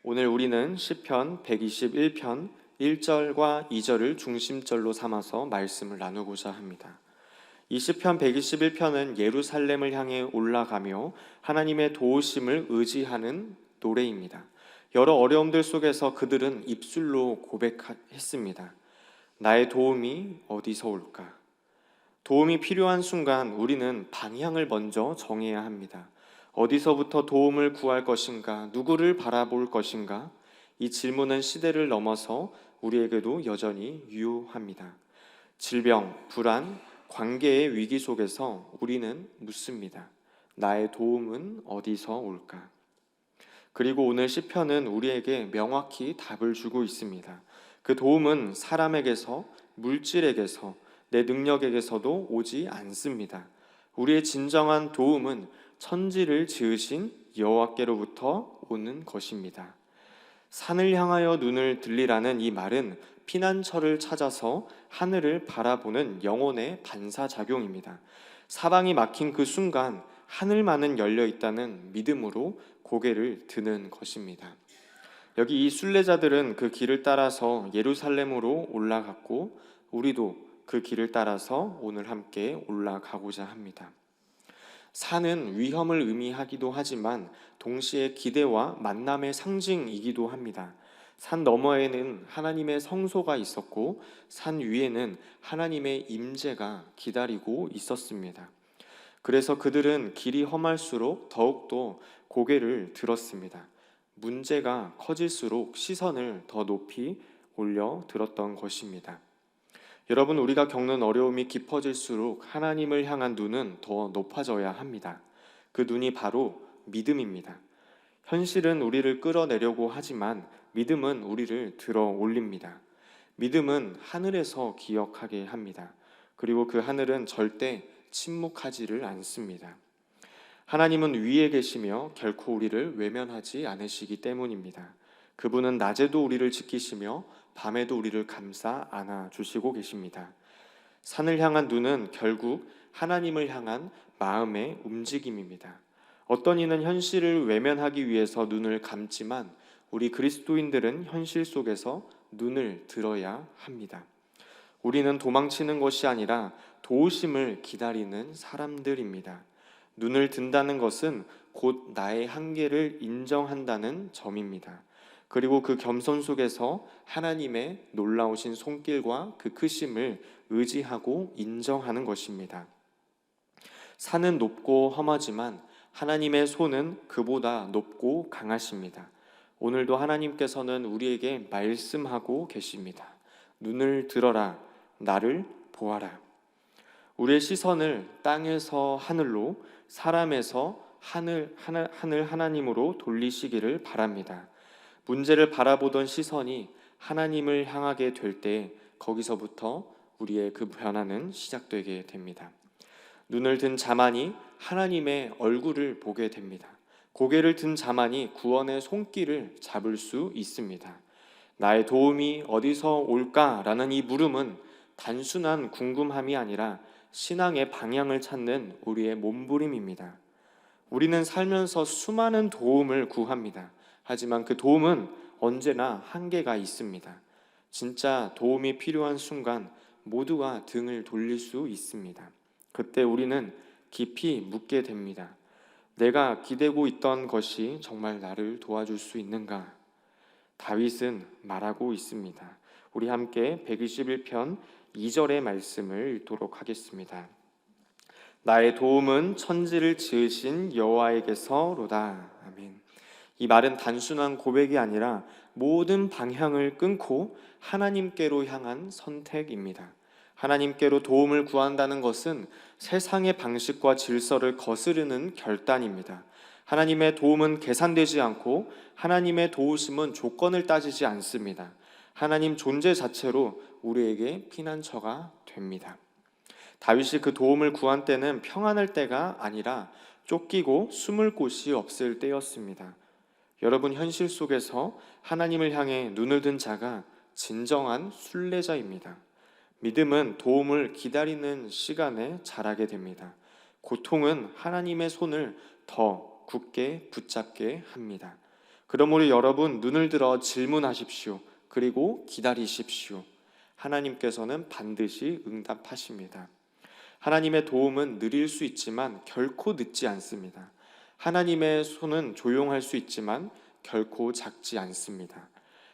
오늘 우리는 시편 121편 1절과 2절을 중심절로 삼아서 말씀을 나누고자 합니다. 이 시편 121편은 예루살렘을 향해 올라가며 하나님의 도우심을 의지하는 노래입니다. 여러 어려움들 속에서 그들은 입술로 고백했습니다. 나의 도움이 어디서 올까? 도움이 필요한 순간 우리는 방향을 먼저 정해야 합니다. 어디서부터 도움을 구할 것인가? 누구를 바라볼 것인가? 이 질문은 시대를 넘어서 우리에게도 여전히 유효합니다. 질병, 불안, 관계의 위기 속에서 우리는 묻습니다. 나의 도움은 어디서 올까? 그리고 오늘 시편은 우리에게 명확히 답을 주고 있습니다. 그 도움은 사람에게서, 물질에게서, 내 능력에게서도 오지 않습니다. 우리의 진정한 도움은 천지를 지으신 여호와께로부터 오는 것입니다. 산을 향하여 눈을 들리라는 이 말은 피난처를 찾아서 하늘을 바라보는 영혼의 반사작용입니다. 사방이 막힌 그 순간 하늘만은 열려 있다는 믿음으로 고개를 드는 것입니다. 여기 이 순례자들은 그 길을 따라서 예루살렘으로 올라갔고 우리도 그 길을 따라서 오늘 함께 올라가고자 합니다. 산은 위험을 의미하기도 하지만 동시에 기대와 만남의 상징이기도 합니다. 산 너머에는 하나님의 성소가 있었고 산 위에는 하나님의 임재가 기다리고 있었습니다. 그래서 그들은 길이 험할수록 더욱더 고개를 들었습니다. 문제가 커질수록 시선을 더 높이 올려 들었던 것입니다. 여러분, 우리가 겪는 어려움이 깊어질수록 하나님을 향한 눈은 더 높아져야 합니다. 그 눈이 바로 믿음입니다. 현실은 우리를 끌어내려고 하지만 믿음은 우리를 들어 올립니다. 믿음은 하늘에서 기억하게 합니다. 그리고 그 하늘은 절대 침묵하지를 않습니다. 하나님은 위에 계시며 결코 우리를 외면하지 않으시기 때문입니다. 그분은 낮에도 우리를 지키시며 밤에도 우리를 감싸 안아주시고 계십니다. 산을 향한 눈은 결국 하나님을 향한 마음의 움직임입니다. 어떤 이는 현실을 외면하기 위해서 눈을 감지만 우리 그리스도인들은 현실 속에서 눈을 들어야 합니다. 우리는 도망치는 것이 아니라 도우심을 기다리는 사람들입니다. 눈을 든다는 것은 곧 나의 한계를 인정한다는 점입니다. 그리고 그 겸손 속에서 하나님의 놀라우신 손길과 그 크심을 의지하고 인정하는 것입니다. 산은 높고 험하지만 하나님의 손은 그보다 높고 강하십니다. 오늘도 하나님께서는 우리에게 말씀하고 계십니다. 눈을 들어라, 나를 보아라. 우리의 시선을 땅에서 하늘로, 사람에서 하늘 하나님으로 돌리시기를 바랍니다. 문제를 바라보던 시선이 하나님을 향하게 될 때 거기서부터 우리의 그 변화는 시작되게 됩니다. 눈을 든 자만이 하나님의 얼굴을 보게 됩니다. 고개를 든 자만이 구원의 손길을 잡을 수 있습니다. 나의 도움이 어디서 올까라는 이 물음은 단순한 궁금함이 아니라 신앙의 방향을 찾는 우리의 몸부림입니다. 우리는 살면서 수많은 도움을 구합니다. 하지만 그 도움은 언제나 한계가 있습니다. 진짜 도움이 필요한 순간 모두가 등을 돌릴 수 있습니다. 그때 우리는 깊이 묻게 됩니다. 내가 기대고 있던 것이 정말 나를 도와줄 수 있는가? 다윗은 말하고 있습니다. 우리 함께 121편 2절의 말씀을 읽도록 하겠습니다. 나의 도움은 천지를 지으신 여호와에게서로다. 아멘. 이 말은 단순한 고백이 아니라 모든 방향을 끊고 하나님께로 향한 선택입니다. 하나님께로 도움을 구한다는 것은 세상의 방식과 질서를 거스르는 결단입니다. 하나님의 도움은 계산되지 않고 하나님의 도우심은 조건을 따지지 않습니다. 하나님 존재 자체로 우리에게 피난처가 됩니다. 다윗이 그 도움을 구한 때는 평안할 때가 아니라 쫓기고 숨을 곳이 없을 때였습니다. 여러분, 현실 속에서 하나님을 향해 눈을 든 자가 진정한 순례자입니다. 믿음은 도움을 기다리는 시간에 자라게 됩니다. 고통은 하나님의 손을 더 굳게 붙잡게 합니다. 그러므로 여러분 눈을 들어 질문하십시오. 그리고 기다리십시오. 하나님께서는 반드시 응답하십니다. 하나님의 도움은 느릴 수 있지만 결코 늦지 않습니다. 하나님의 손은 조용할 수 있지만 결코 작지 않습니다.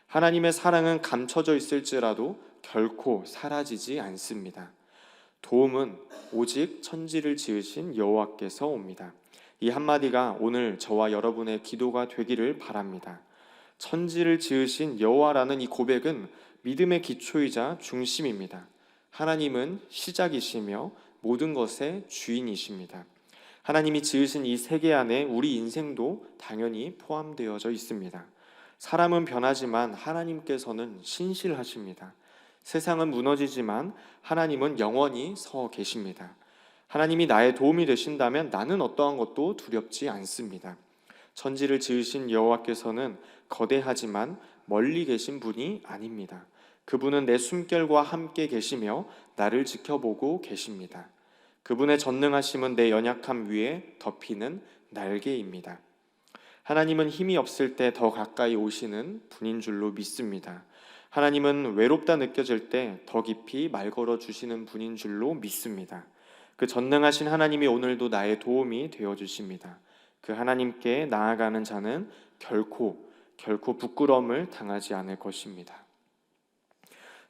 하나님의 사랑은 감춰져 있을지라도 결코 사라지지 않습니다. 도움은 오직 천지를 지으신 여호와께서 옵니다. 이 한마디가 오늘 저와 여러분의 기도가 되기를 바랍니다. 천지를 지으신 여호와라는 이 고백은 믿음의 기초이자 중심입니다. 하나님은 시작이시며 모든 것의 주인이십니다. 하나님이 지으신 이 세계 안에 우리 인생도 당연히 포함되어져 있습니다. 사람은 변하지만 하나님께서는 신실하십니다. 세상은 무너지지만 하나님은 영원히 서 계십니다. 하나님이 나의 도움이 되신다면 나는 어떠한 것도 두렵지 않습니다. 천지를 지으신 여호와께서는 거대하지만 멀리 계신 분이 아닙니다. 그분은 내 숨결과 함께 계시며 나를 지켜보고 계십니다. 그분의 전능하심은 내 연약함 위에 덮이는 날개입니다. 하나님은 힘이 없을 때 더 가까이 오시는 분인 줄로 믿습니다. 하나님은 외롭다 느껴질 때 더 깊이 말 걸어 주시는 분인 줄로 믿습니다. 그 전능하신 하나님이 오늘도 나의 도움이 되어 주십니다. 그 하나님께 나아가는 자는 결코 부끄러움을 당하지 않을 것입니다.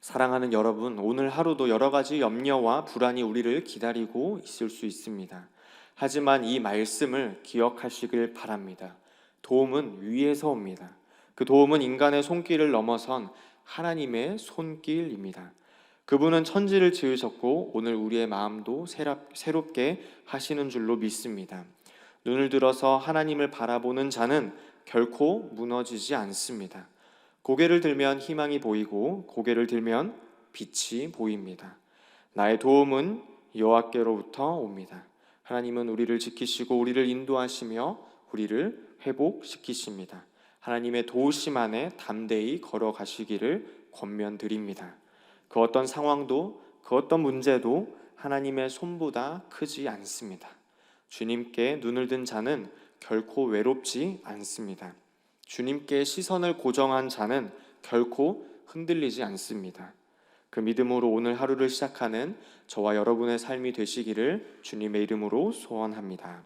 사랑하는 여러분, 오늘 하루도 여러 가지 염려와 불안이 우리를 기다리고 있을 수 있습니다. 하지만 이 말씀을 기억하시길 바랍니다. 도움은 위에서 옵니다. 그 도움은 인간의 손길을 넘어선 하나님의 손길입니다. 그분은 천지를 지으셨고 오늘 우리의 마음도 새롭게 하시는 줄로 믿습니다. 눈을 들어서 하나님을 바라보는 자는 결코 무너지지 않습니다. 고개를 들면 희망이 보이고 고개를 들면 빛이 보입니다. 나의 도움은 여호와께로부터 옵니다. 하나님은 우리를 지키시고 우리를 인도하시며 우리를 회복시키십니다. 하나님의 도우심 안에 담대히 걸어가시기를 권면드립니다. 그 어떤 상황도 그 어떤 문제도 하나님의 손보다 크지 않습니다. 주님께 눈을 든 자는 결코 외롭지 않습니다. 주님께 시선을 고정한 자는 결코 흔들리지 않습니다. 그 믿음으로 오늘 하루를 시작하는 저와 여러분의 삶이 되시기를 주님의 이름으로 소원합니다.